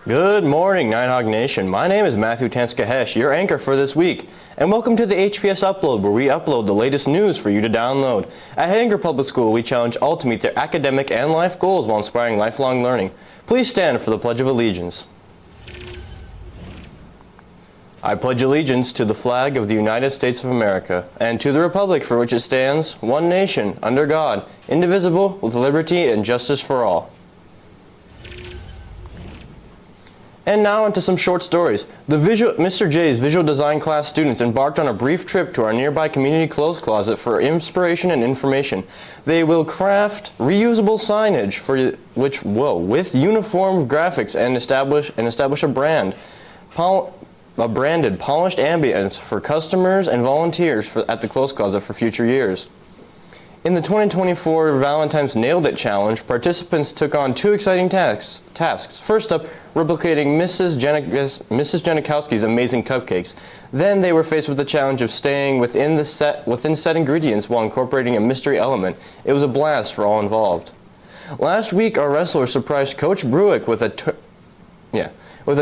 Good morning, Nighthawk Nation. My name is Matthew Tanskahesh, your anchor for this week. And welcome to the HPS Upload, where we upload the latest news for you to download. At Hettinger Public School, we challenge all to meet their academic and life goals while inspiring lifelong learning. Please stand for the Pledge of Allegiance. I pledge allegiance to the flag of the United States of America, and to the republic for which it stands, one nation, under God, indivisible, with liberty and justice for all. And now into some short stories. Mr. J's visual design class students embarked on a brief trip to our nearby community clothes closet for inspiration and information. They will craft reusable signage with uniform graphics and establish a branded polished ambience for customers and volunteers at the clothes closet for future years. In the 2024 Valentine's Nailed It Challenge, participants took on two exciting tasks. First up, replicating Mrs. Janikowski's amazing cupcakes. Then they were faced with the challenge of staying within set ingredients while incorporating a mystery element. It was a blast for all involved. Last week, our wrestlers surprised Coach Bruick with a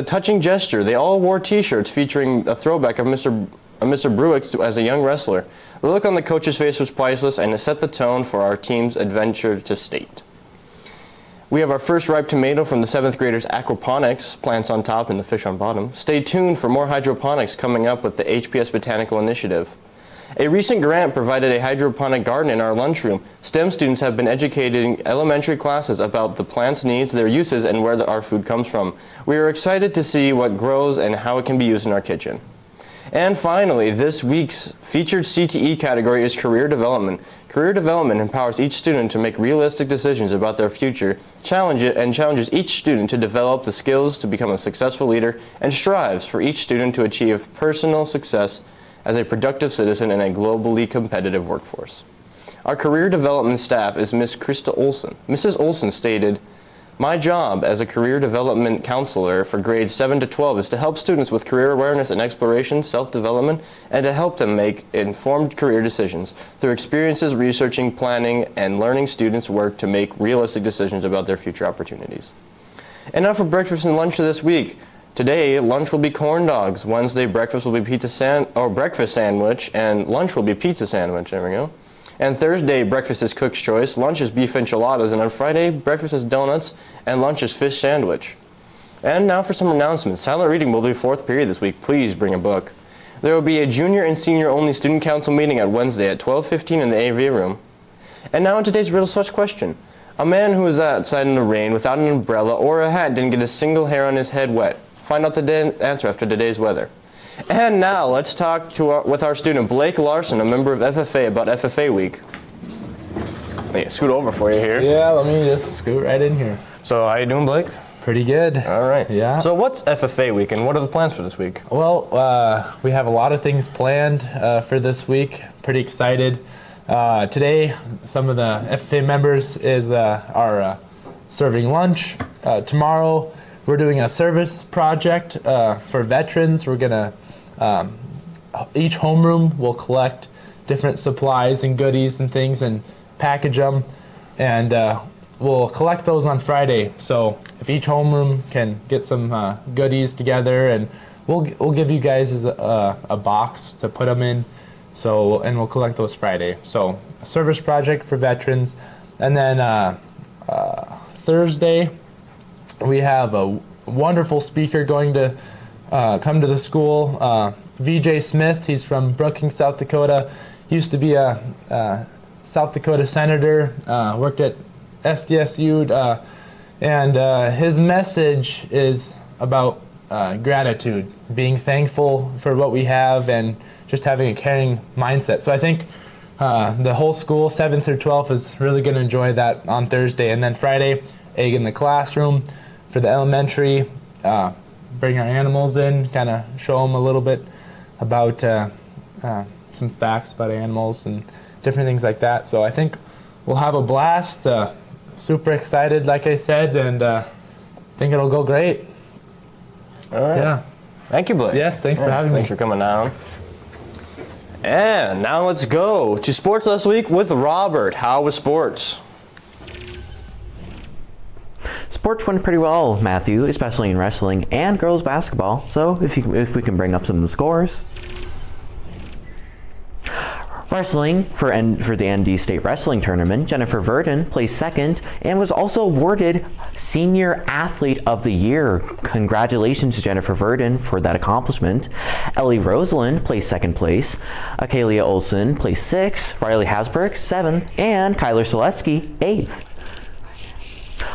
touching gesture. They all wore t-shirts featuring a throwback of Mr. Bruick as a young wrestler. The look on the coach's face was priceless, and it set the tone for our team's adventure to state. We have our first ripe tomato from the 7th graders' aquaponics, plants on top and the fish on bottom. Stay tuned for more hydroponics coming up with the HPS Botanical Initiative. A recent grant provided a hydroponic garden in our lunchroom. STEM students have been educating elementary classes about the plant's needs, their uses, and where our food comes from. We are excited to see what grows and how it can be used in our kitchen. And finally, this week's featured CTE category is Career Development. Career Development empowers each student to make realistic decisions about their future, challenges each student to develop the skills to become a successful leader, and strives for each student to achieve personal success as a productive citizen in a globally competitive workforce. Our Career Development staff is Ms. Krista Olson. Mrs. Olson stated, "My job as a career development counselor for grades 7 to 12 is to help students with career awareness and exploration, self-development, and to help them make informed career decisions. Through experiences researching, planning, and learning, students work to make realistic decisions about their future opportunities." And now for breakfast and lunch this week. Today, lunch will be corn dogs. Wednesday, breakfast will be breakfast sandwich, and lunch will be pizza sandwich. There we go. And Thursday, breakfast is cook's choice, lunch is beef enchiladas, and on Friday, breakfast is donuts, and lunch is fish sandwich. And now for some announcements. Silent reading will be 4th period this week. Please bring a book. There will be a junior and senior only student council meeting at Wednesday at 12:15 in the AV room. And now in today's riddle slash question. A man who was outside in the rain without an umbrella or a hat didn't get a single hair on his head wet. Find out the answer after today's weather. And now let's talk with our student Blake Larson, a member of FFA, about FFA week. Let me scoot over for you here. Yeah, let me just scoot right in here. So how you doing, Blake? Pretty good. All right. Yeah. So what's FFA week and what are the plans for this week? Well, we have a lot of things planned for this week. Pretty excited. Today, some of the FFA members are serving lunch. Tomorrow, we're doing a service project for veterans. We're gonna each homeroom will collect different supplies and goodies and things and package them, and we'll collect those on Friday. So if each homeroom can get some goodies together, and we'll give you guys a box to put them in. So and we'll collect those Friday. So a service project for veterans, and then Thursday. We have a wonderful speaker going to come to the school. VJ Smith, he's from Brookings, South Dakota. He used to be a South Dakota senator, worked at SDSU, and his message is about gratitude, being thankful for what we have, and just having a caring mindset. So I think the whole school, 7th through 12th, is really going to enjoy that on Thursday. And then Friday, egg in the classroom. For the elementary, bring our animals in, kind of show them a little bit about some facts about animals and different things like that. So I think we'll have a blast. Super excited, like I said, and think it'll go great. All right. Yeah. Thank you, Blake. Yes, thanks for having me. Thanks for coming down. And now let's go to sports last week with Robert. How was sports? sports went pretty well, Matthew, especially in wrestling and girls basketball. So if we can bring up some of the scores. Wrestling, for the ND State Wrestling Tournament, Jennifer Verdon placed second and was also awarded Senior Athlete of the Year. Congratulations to Jennifer Verdon for that accomplishment. Ellie Rosalind placed second place, Akalia Olson placed sixth, Riley Hasbrook seventh, and Kyler Selesky eighth.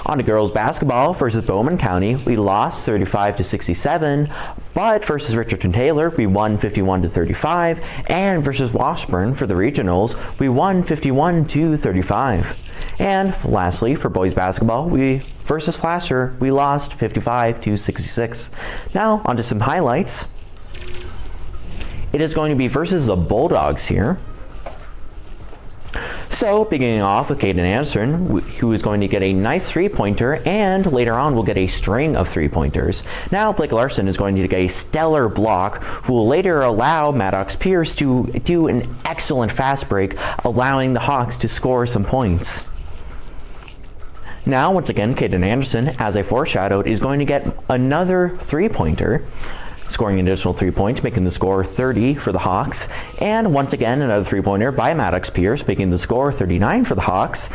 On to girls basketball versus Bowman County, we lost 35-67, but versus Richardson Taylor, we won 51-35, and versus Washburn for the regionals, we won 51-35. And lastly, for boys basketball, versus Flasher, we lost 55-66. Now, on to some highlights. It is going to be versus the Bulldogs here. So, beginning off with Caden Anderson, who is going to get a nice three-pointer, and later on will get a string of three-pointers. Now, Blake Larson is going to get a stellar block, who will later allow Maddox Pierce to do an excellent fast break, allowing the Hawks to score some points. Now, once again, Caden Anderson, as I foreshadowed, is going to get another three-pointer, scoring an additional 3 points, making the score 30 for the Hawks. And once again, another three-pointer by Maddox Pierce, making the score 39 for the Hawks.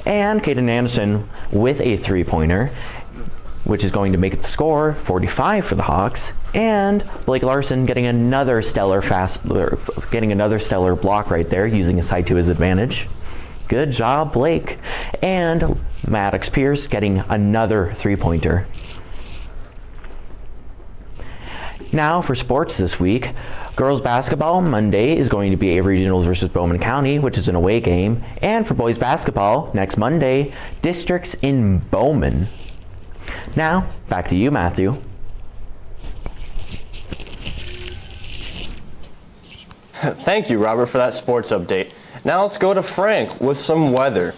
And Caden Anderson with a three-pointer, which is going to make the score 45 for the Hawks. And Blake Larson getting another stellar block right there, using his side to his advantage. Good job, Blake. And Maddox Pierce getting another three-pointer. Now for sports this week, girls basketball Monday is going to be a regionals versus Bowman County, which is an away game. And for boys basketball, next Monday, districts in Bowman. Now, back to you, Matthew. Thank you, Robert, for that sports update. Now let's go to Frank with some weather.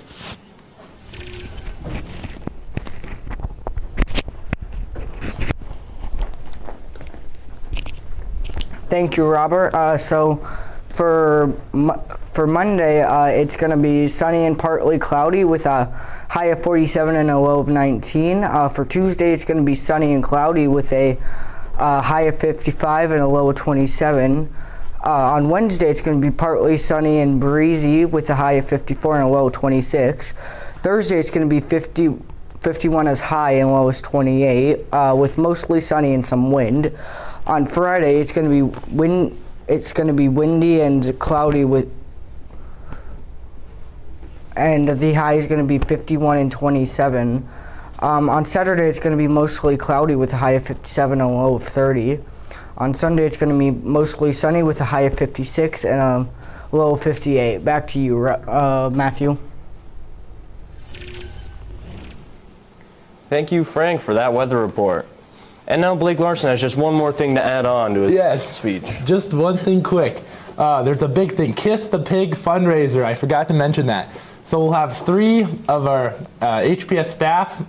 Thank you, Robert. So for Monday, it's going to be sunny and partly cloudy with a high of 47 and a low of 19. For Tuesday, it's going to be sunny and cloudy with a high of 55 and a low of 27. On Wednesday, it's going to be partly sunny and breezy with a high of 54 and a low of 26. Thursday, it's going to be 51 as high and low as 28, with mostly sunny and some wind. On Friday, it's going to be windy and cloudy and the high is going to be 51 and 27. On Saturday, it's going to be mostly cloudy with a high of 57 and a low of 30. On Sunday, it's going to be mostly sunny with a high of 56 and a low of 58. Back to you, Matthew. Thank you, Frank, for that weather report. And now Blake Larson has just one more thing to add on to his speech. Just one thing quick. There's a big thing, Kiss the Pig fundraiser. I forgot to mention that. So we'll have 3 of our HPS staff,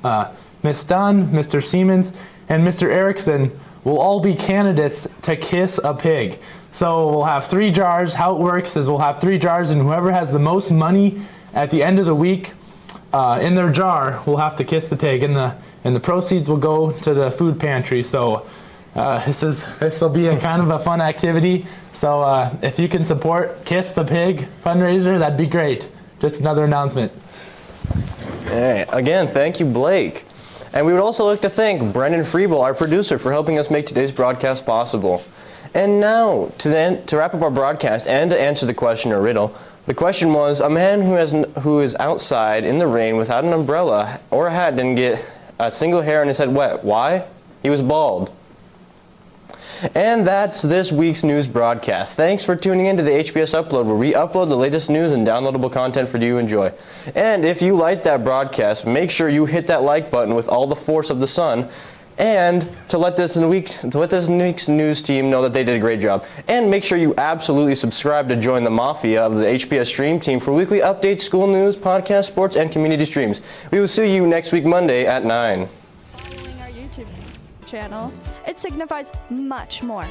Ms. Dunn, Mr. Siemens, and Mr. Erickson will all be candidates to Kiss a Pig. So we'll have 3 jars. How it works is we'll have 3 jars, and whoever has the most money at the end of the week in their jar will have to kiss the pig, and the proceeds will go to the food pantry. So this will be a kind of a fun activity. So if you can support Kiss the Pig fundraiser, that'd be great. Just another announcement. Hey, again, thank you, Blake. And we would also like to thank Brendan Freeble, our producer, for helping us make today's broadcast possible. And now, to wrap up our broadcast and to answer the question or riddle, the question was, a man who is outside in the rain without an umbrella or a hat didn't get a single hair on his head wet. Why? He was bald. And that's this week's news broadcast. Thanks for tuning in to the HBS Upload, where we upload the latest news and downloadable content for you to enjoy. And if you liked that broadcast, make sure you hit that like button with all the force of the sun, and to let this week's news team know that they did a great job. And make sure you absolutely subscribe to join the mafia of the HBS Stream team for weekly updates, school news, podcast, sports, and community streams. We will see you next week Monday at 9. Following our YouTube channel, it signifies much more.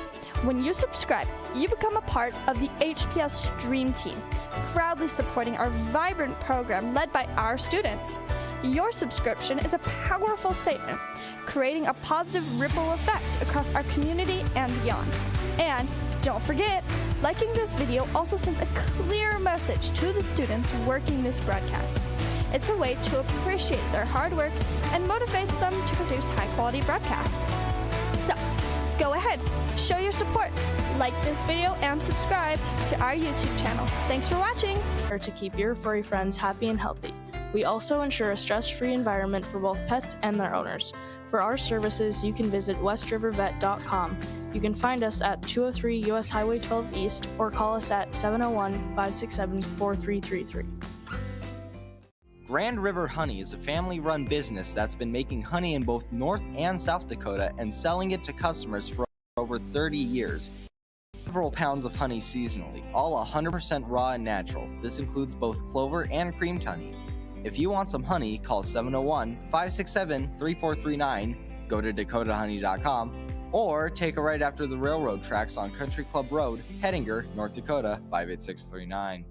When you subscribe, you become a part of the HPS Stream team, proudly supporting our vibrant program led by our students. Your subscription is a powerful statement, creating a positive ripple effect across our community and beyond. And don't forget, liking this video also sends a clear message to the students working this broadcast. It's a way to appreciate their hard work and motivates them to produce high-quality broadcasts. So, go ahead, show your support, like this video, and subscribe to our YouTube channel. Thanks for watching! To keep your furry friends happy and healthy. We also ensure a stress-free environment for both pets and their owners. For our services, you can visit westrivervet.com. You can find us at 203 US Highway 12 East or call us at 701-567-4333. Grand River Honey is a family-run business that's been making honey in both North and South Dakota and selling it to customers for over 30 years. Several pounds of honey seasonally, all 100% raw and natural. This includes both clover and creamed honey. If you want some honey, call 701-567-3439, go to dakotahoney.com, or take a right after the railroad tracks on Country Club Road, Hettinger, North Dakota 58639.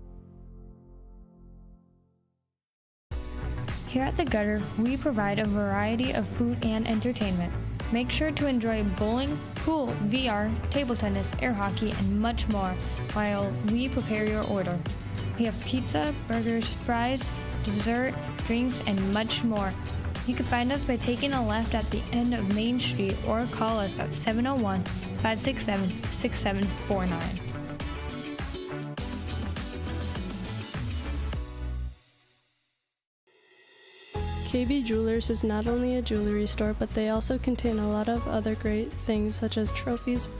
Here at The Gutter, we provide a variety of food and entertainment. Make sure to enjoy bowling, pool, VR, table tennis, air hockey, and much more while we prepare your order. We have pizza, burgers, fries, dessert, drinks, and much more. You can find us by taking a left at the end of Main Street or call us at 701-567-6749. KB Jewelers is not only a jewelry store, but they also contain a lot of other great things such as trophies,